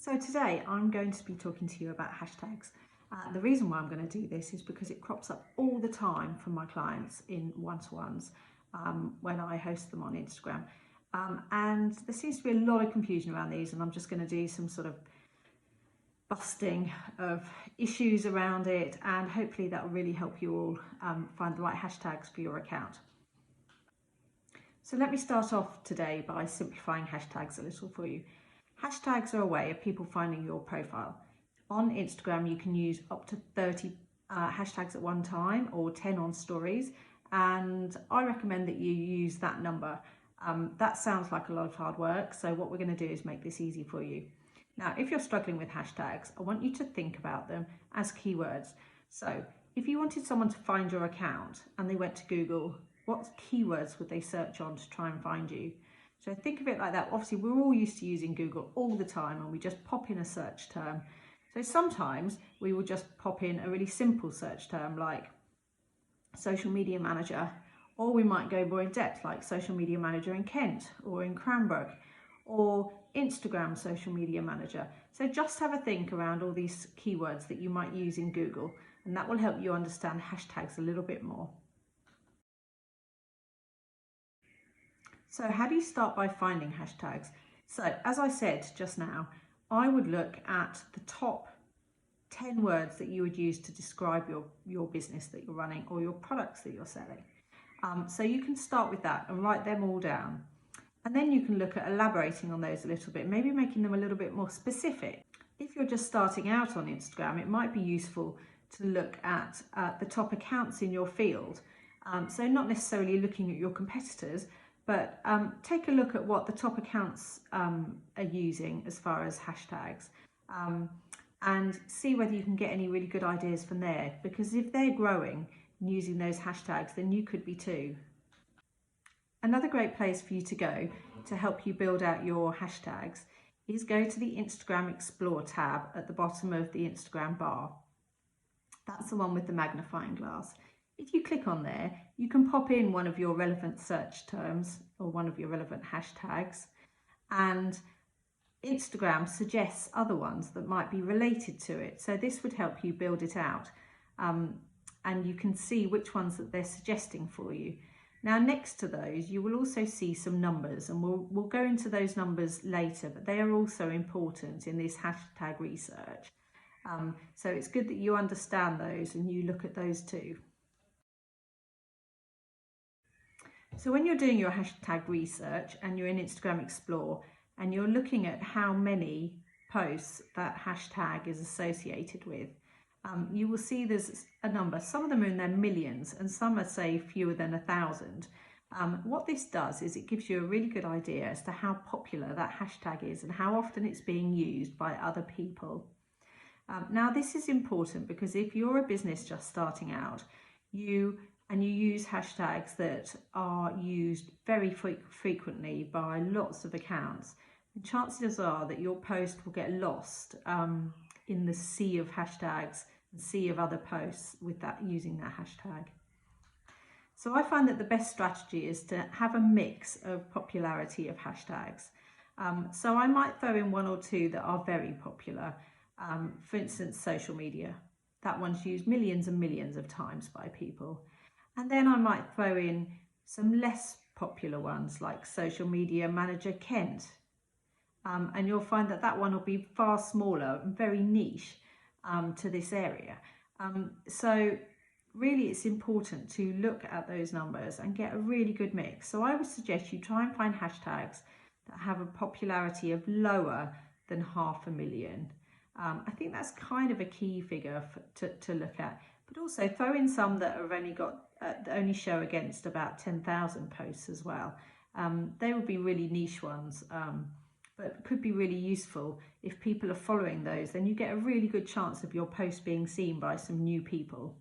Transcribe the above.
So today I'm going to be talking to you about hashtags. The reason why I'm going to do this is because it crops up all the time from my clients in one-to-ones when I host them on Instagram. And there seems to be a lot of confusion around these, and I'm just going to do some sort of busting of issues around it, and hopefully that will really help you all find the right hashtags for your account. So let me start off today by simplifying hashtags a little for you. Hashtags are a way of people finding your profile. On Instagram, you can use up to 30 hashtags at one time, or 10 on stories, and I recommend that you use that number. That sounds like a lot of hard work, so what we're going to do is make this easy for you. Now, if you're struggling with hashtags, I want you to think about them as keywords. So if you wanted someone to find your account and they went to Google, what keywords would they search on to try and find you? So think of it like that. Obviously, we're all used to using Google all the time, and we just pop in a search term. So sometimes we will just pop in a really simple search term like social media manager, or we might go more in depth like social media manager in Kent or in Cranbrook, or Instagram social media manager. So just have a think around all these keywords that you might use in Google, and that will help you understand hashtags a little bit more. So how do you start by finding hashtags? So as I said just now, I would look at the top 10 words that you would use to describe your business that you're running or your products that you're selling. So you can start with that and write them all down. And then you can look at elaborating on those a little bit, maybe making them a little bit more specific. If you're just starting out on Instagram, it might be useful to look at the top accounts in your field. So not necessarily looking at your competitors, but take a look at what the top accounts are using as far as hashtags, and see whether you can get any really good ideas from there, because if they're growing and using those hashtags, then you could be too. Another great place for you to go to help you build out your hashtags is go to the Instagram Explore tab at the bottom of the Instagram bar. That's the one with the magnifying glass. If you click on there, you can pop in one of your relevant search terms or one of your relevant hashtags, and Instagram suggests other ones that might be related to it. So this would help you build it out, and you can see which ones that they're suggesting for you. Now, next to those, you will also see some numbers, and we'll go into those numbers later, but they are also important in this hashtag research. So it's good that you understand those and you look at those too. So when you're doing your hashtag research and you're in Instagram Explore and you're looking at how many posts that hashtag is associated with, you will see there's a number. Some of them are in their millions and some are, say, fewer than 1,000. What this does is it gives you a really good idea as to how popular that hashtag is and how often it's being used by other people. Now, this is important because if you're a business just starting out, you use hashtags that are used very frequently by lots of accounts, and chances are that your post will get lost in the sea of hashtags and sea of other posts with that using that hashtag. So I find that the best strategy is to have a mix of popularity of hashtags. So I might throw in one or two that are very popular. For instance, social media. That one's used millions and millions of times by people. And then I might throw in some less popular ones like social media manager Kent. And you'll find that that one will be far smaller and very niche to this area. So really it's important to look at those numbers and get a really good mix. So I would suggest you try and find hashtags that have a popularity of lower than 500,000. I think that's kind of a key figure to look at, but also throw in some that have only show against about 10,000 posts as well. They will be really niche ones, but could be really useful if people are following those. Then you get a really good chance of your post being seen by some new people.